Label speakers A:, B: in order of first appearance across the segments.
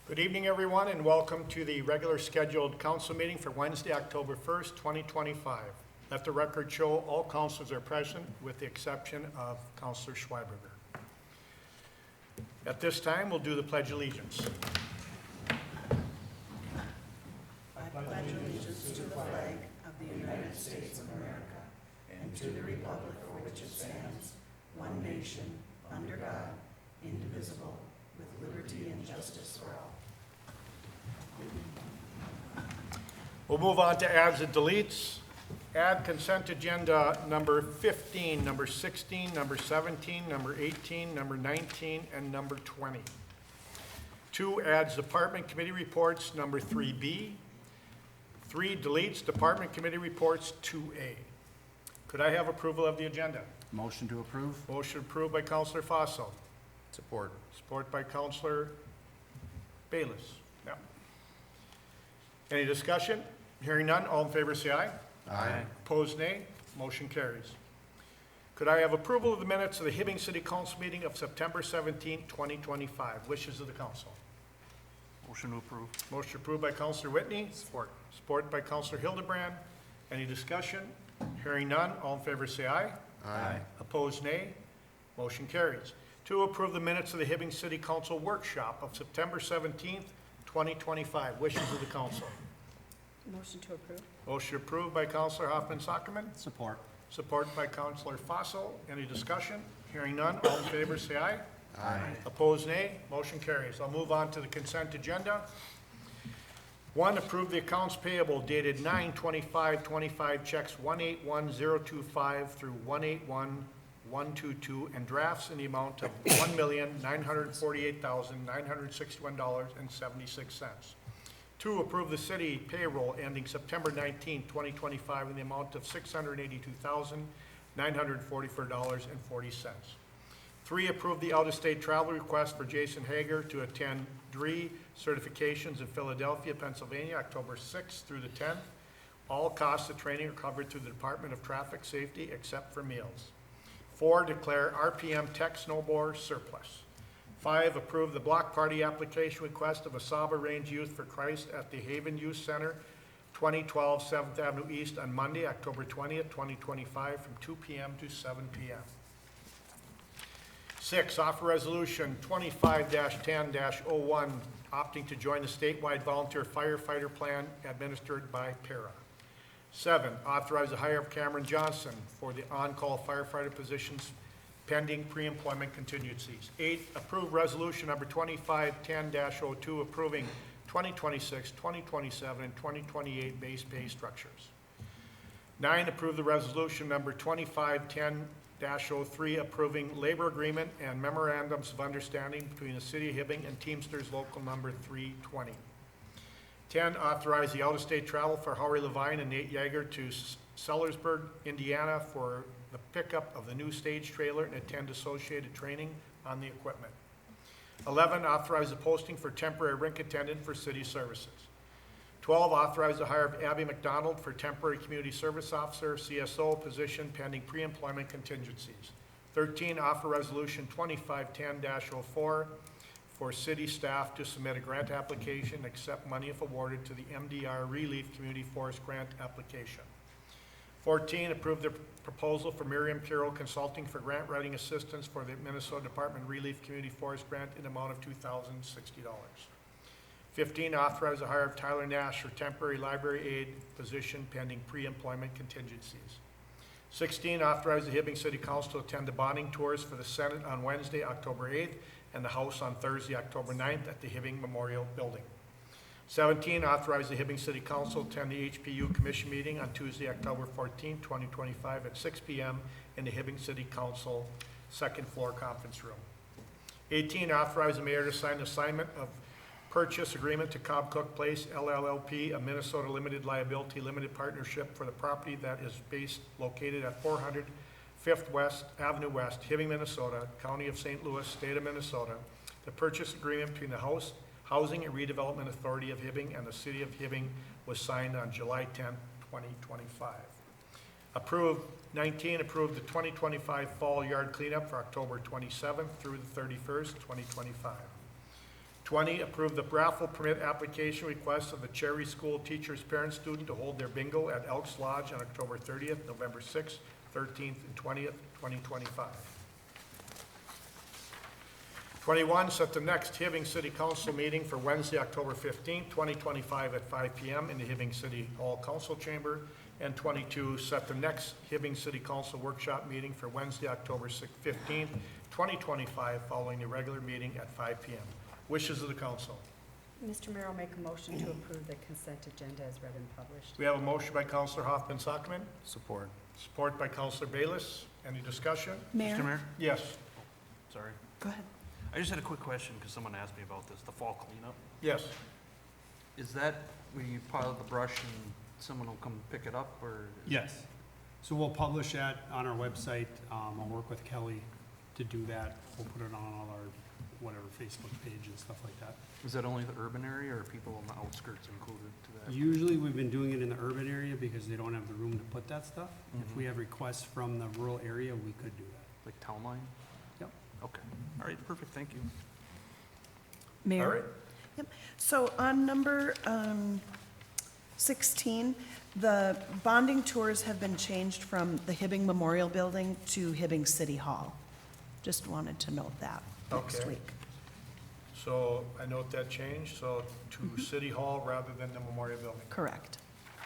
A: Good evening, everyone, and welcome to the regular scheduled council meeting for Wednesday, October 1st, 2025. Let the record show all councilors are present with the exception of Councilor Schweiberger. At this time, we'll do the Pledge of Allegiance.
B: I pledge allegiance to the flag of the United States of America and to the republic for which it stands, one nation, under God, indivisible, with liberty and justice for all.
A: We'll move on to adds and deletes. Add consent agenda number 15, number 16, number 17, number 18, number 19, and number 20. 2 adds department committee reports number 3B. 3 deletes department committee reports 2A. Could I have approval of the agenda?
C: Motion to approve?
A: Motion approved by Councilor Fossil.
C: Support.
A: Support by Councilor Bayless. Yep. Any discussion? Hearing none, all in favor say aye.
C: Aye.
A: Opposed, nay. Motion carries. Could I have approval of the minutes of the Hibbing City Council meeting of September 17, 2025? Wishes of the council.
C: Motion to approve.
A: Motion approved by Councilor Whitney.
C: Support.
A: Support by Councilor Hildebrand. Any discussion? Hearing none, all in favor say aye.
C: Aye.
A: Opposed, nay. Motion carries. 2, approve the minutes of the Hibbing City Council workshop of September 17th, 2025. Wishes of the council.
B: Motion to approve.
A: Motion approved by Councilor Hoffman-Sockman.
C: Support.
A: Support by Councilor Fossil. Any discussion? Hearing none, all in favor say aye.
C: Aye.
A: Opposed, nay. Motion carries. I'll move on to the consent agenda. 1, approve the accounts payable dated 9/25/25 checks 181025 through 181122 and drafts in the amount of $1,948,961.76. 2, approve the city payroll ending September 19, 2025 in the amount of $682,944.40. 3, approve the out-of-state travel request for Jason Hager to attend DRE certifications in Philadelphia, Pennsylvania, October 6th through the 10th. All costs of training are covered through the Department of Traffic Safety except for meals. 4, declare RPM Tech snowboard surplus. 5, approve the block party application request of Asaba Range Youth for Christ at the Haven Youth Center, 2012 7th Avenue East on Monday, October 20th, 2025 from 2 p.m. to 7 p.m. 6, offer resolution 25-10-01 opting to join the statewide volunteer firefighter plan administered by PARA. 7, authorize the hire of Cameron Johnson for the on-call firefighter positions pending pre-employment contingencies. 8, approve resolution number 25-10-02 approving 2026, 2027, and 2028 base pay structures. 9, approve the resolution number 25-10-03 approving labor agreement and memorandums of understanding between the City of Hibbing and Teamsters Local Number 320. 10, authorize the out-of-state travel for Howie Levine and Nate Yeager to Sellersburg, Indiana for the pickup of the new stage trailer and attend associated training on the equipment. 11, authorize the posting for temporary rink attendant for city services. 12, authorize the hire of Abby McDonald for temporary community service officer, CSO position pending pre-employment contingencies. 13, offer resolution 25-10-04 for city staff to submit a grant application and accept money if awarded to the MDR Relief Community Forest Grant application. 14, approve the proposal for Miriam Carroll Consulting for grant writing assistance for the Minnesota Department of Relief Community Forest Grant in the amount of $2,060. 15, authorize the hire of Tyler Nash for temporary library aide position pending pre-employment contingencies. 16, authorize the Hibbing City Council to attend the bonding tours for the Senate on Wednesday, October 8th, and the House on Thursday, October 9th at the Hibbing Memorial Building. 17, authorize the Hibbing City Council to attend the HPU Commission meeting on Tuesday, October 14, 2025 at 6 p.m. in the Hibbing City Council second floor conference room. 18, authorize the mayor to sign assignment of purchase agreement to Cobb Cook Place LLLP, a Minnesota limited liability limited partnership for the property that is located at 400 5th West Avenue West, Hibbing, Minnesota, County of St. Louis, State of Minnesota. The purchase agreement between the Housing and Redevelopment Authority of Hibbing and the City of Hibbing was signed on July 10, 2025. 19, approve the 2025 fall yard cleanup for October 27th through the 31st, 2025. 20, approve the raffle permit application request of the Cherry School teachers, parent, student to hold their bingo at Elks Lodge on October 30th, November 6th, 13th, and 20th, 2025. 21, set the next Hibbing City Council meeting for Wednesday, October 15th, 2025 at 5 p.m. in the Hibbing City Hall Council Chamber. And 22, set the next Hibbing City Council workshop meeting for Wednesday, October 15th, 2025, following the regular meeting at 5 p.m. Wishes of the council.
D: Mr. Mayor, I'll make a motion to approve the consent agenda as read and published.
A: We have a motion by Councillor Hoffman-Sockman,
C: Support.
A: support by Councillor Bayless. Any discussion?
B: Mayor?
C: Mr. Mayor?
A: Yes.
C: Sorry.
B: Go ahead.
C: I just had a quick question because someone asked me about this, the fall cleanup.
A: Yes.
C: Is that where you pile the brush and someone will come pick it up, or?
E: Yes. So we'll publish that on our website. I'll work with Kelly to do that. We'll put it on all our, whatever, Facebook page and stuff like that.
C: Is that only the urban area or are people on the outskirts included to that?
E: Usually, we've been doing it in the urban area because they don't have the room to put that stuff. If
C: Mhm.
E: we have requests from the rural area, we could do that.
C: Like town line?
E: Yep.
C: Okay. All right, perfect, thank you.
A: All
B: Mayor?
A: right.
B: So on number 16, the bonding tours have been changed from the Hibbing Memorial Building to Hibbing City Hall. Just wanted to note that next
A: Okay.
B: week.
A: So I note that change, so to City Hall rather than the Memorial Building.
B: Correct.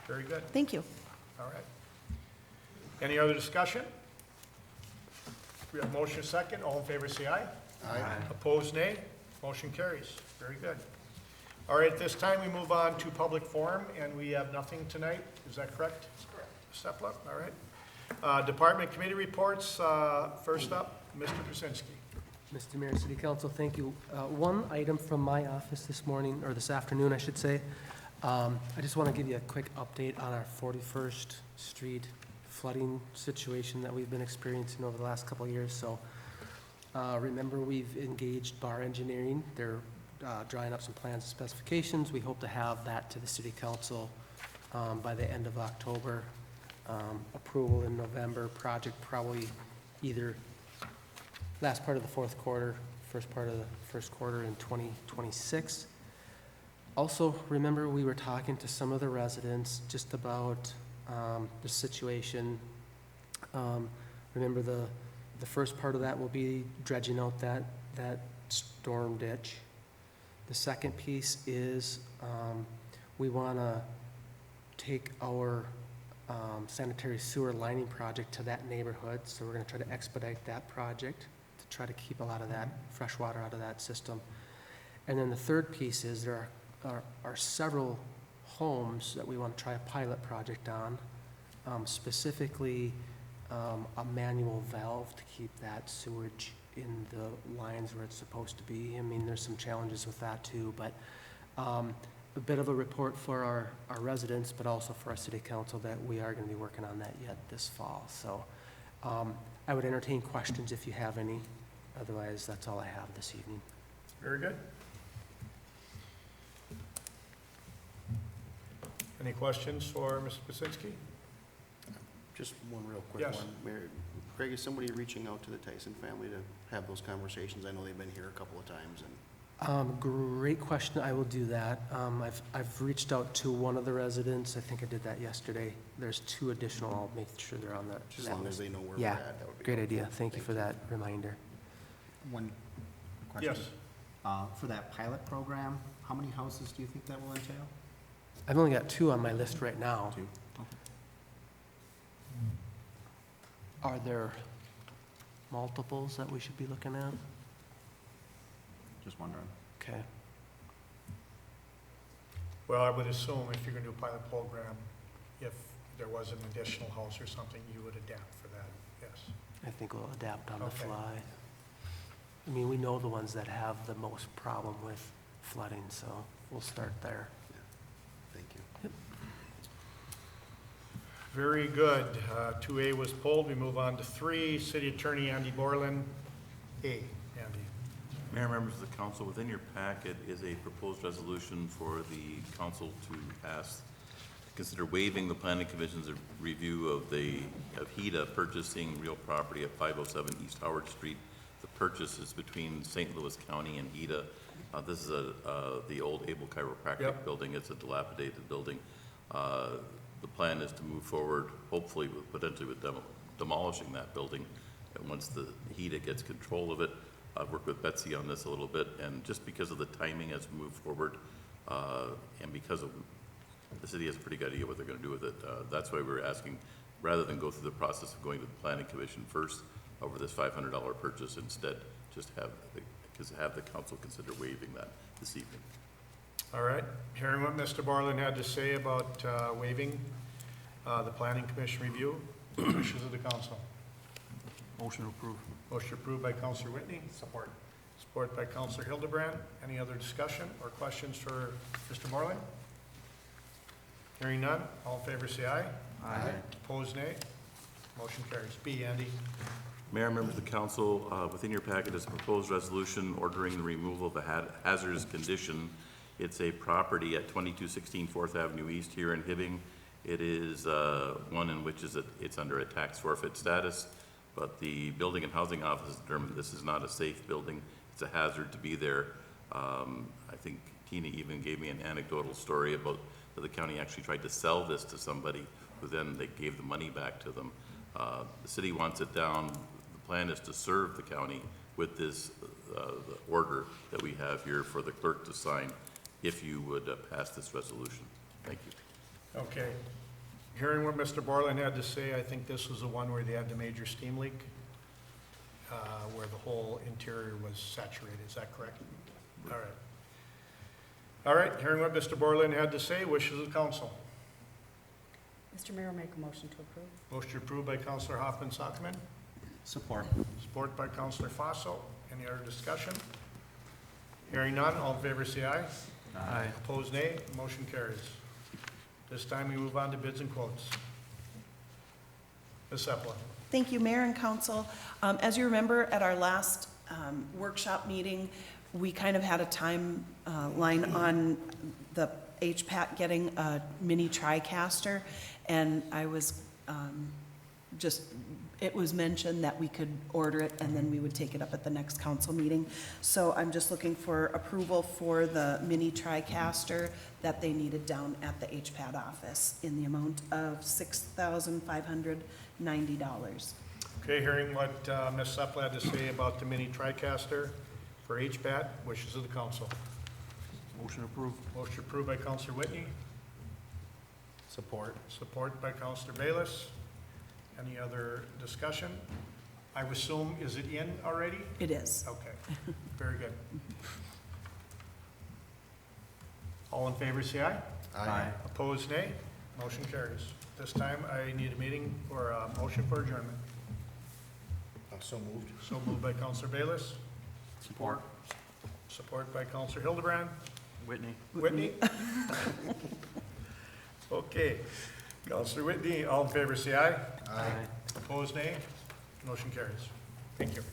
A: Very good.
B: Thank you.
A: All right. Any other discussion? We have motion second. All in favor, say aye.
C: Aye.
A: Opposed, nay. Motion carries. Very good. All right, at this time, we move on to public forum, and we have nothing tonight. Is that correct? Correct. Step up, all right. Department committee reports. First up, Mr. Krasinski.
F: Mr. Mayor, City Council, thank you. One item from my office this morning, or this afternoon, I should say. I just want to give you a quick update on our 41st Street flooding situation that we've been experiencing over the last couple of years. So remember, we've engaged Bar Engineering. They're drawing up some plans and specifications. We hope to have that to the City Council by the end of October. Approval in November. Project probably either last part of the fourth quarter, first part of the first quarter in 2026. Also, remember, we were talking to some of the residents just about the situation. Remember, the first part of that will be dredging out that storm ditch. The second piece is we want to take our sanitary sewer lining project to that neighborhood, so we're going to try to expedite that project to try to keep a lot of that fresh water out of that system. And then the third piece is there are several homes that we want to try a pilot project on, specifically a manual valve to keep that sewage in the lines where it's supposed to be. I mean, there's some challenges with that too, but a bit of a report for our residents, but also for our city council that we are going to be working on that yet this fall. So I would entertain questions if you have any. Otherwise, that's all I have this evening.
A: Very good. Any questions for Mr. Krasinski?
G: Just one real quick
A: Yes.
G: one. Mayor, Greg, is somebody reaching out to the Tyson family to have those conversations? I know they've been here a couple of times, and
F: Great question. I will do that. I've reached out to one of the residents. I think I did that yesterday. There's 2 additional. I'll make sure they're on that.
G: as long as they know where we're
F: Yeah,
G: at, that would be
F: great
G: helpful.
F: idea. Thank you for that reminder.
H: One question.
A: Yes.
H: For that pilot program, how many houses do you think that will entail?
F: I've only got 2 on my list right now.
H: 2?
F: Are there multiples that we should be looking at?
H: Just wondering.
F: Okay.
A: Well, I would assume if you're going to do a pilot program, if there was an additional house or something, you would adapt for that, yes.
F: I think we'll adapt on the
A: Okay.
F: fly. I mean, we know the ones that have the most problem with flooding, so we'll start there.
G: Thank you.
A: Very good. 2A was pulled. We move on to 3. City Attorney Andy Borland. A. Andy.
I: Mayor, members of the council, within your packet is a proposed resolution for the council to pass, to consider waiving the planning commission's review of HEDA purchasing real property at 507 East Howard Street. The purchase is between St. Louis County and HEDA. This is the old Able Chiropractic
A: Yep.
I: building. It's a dilapidated building. The plan is to move forward, hopefully, potentially with demolishing that building. And once the HEDA gets control of it, I've worked with Betsy on this a little bit, and just because of the timing as we move forward, and because of, the city has a pretty good idea what they're gonna do with it, that's why we're asking, rather than go through the process of going to the planning commission first over this $500 purchase, instead, just have the council consider waiving that this evening.
A: All right, hearing what Mr. Borland had to say about waiving the planning commission review, wishes of the council.
C: Motion approved.
A: Motion approved by Counselor Whitney. Support. Support by Counselor Hildebrand. Any other discussion or questions for Mr. Borland? Hearing none, all in favor say aye.
C: Aye.
A: Opposed, nay. Motion carries. B, Andy.
I: Mayor, members of the council, within your packet is a proposed resolution ordering the removal of a hazardous condition. It's a property at 2216 4th Avenue East here in Hibbing. It is one in which it's under a tax forfeit status, but the Building and Housing Office determined this is not a safe building. It's a hazard to be there. I think Tina even gave me an anecdotal story about that the county actually tried to sell this to somebody who then they gave the money back to them. The city wants it down. The plan is to serve the county with this the order that we have here for the clerk to sign if you would pass this resolution. Thank you.
A: Okay. Hearing what Mr. Borland had to say, I think this was the one where they had the major steam leak, where the whole interior was saturated. Is that correct? All right. All right, hearing what Mr. Borland had to say, wishes of the council.
D: Mr. Mayor, I'll make a motion to approve.
A: Motion approved by Counselor Hoffman Sockman,
H: Support.
A: support by Counselor Fossil. Any other discussion? Hearing none, all in favor say aye.
C: Aye.
A: Opposed, nay. Motion carries. This time we move on to bids and quotes. Ms. Sepla.
B: Thank you, Mayor and Council. As you remember, at our last workshop meeting, we kind of had a timeline on the HPAT getting a mini TriCaster, and I was it was mentioned that we could order it and then we would take it up at the next council meeting. So I'm just looking for approval for the mini TriCaster that they needed down at the HPAT office in the amount of $6,590.
A: Okay, hearing what Ms. Sepla had to say about the mini TriCaster for HPAT, wishes of the council.
C: Motion approved.
A: Motion approved by Counselor Whitney,
H: Support.
A: support by Counselor Bayless. Any other discussion? I would assume, is it in already?
B: It is.
A: Okay, very good. All in favor, say aye.
C: Aye.
A: Opposed, nay. Motion carries. This time, I need a meeting or a motion for adjournment.
G: So moved.
A: So moved by Counselor Bayless,
C: Support.
A: support by Counselor Hildebrand.
C: Whitney.
A: Whitney? Okay. Counselor Whitney, all in favor, say aye.
C: Aye.
A: Opposed, nay. Motion carries. Thank you.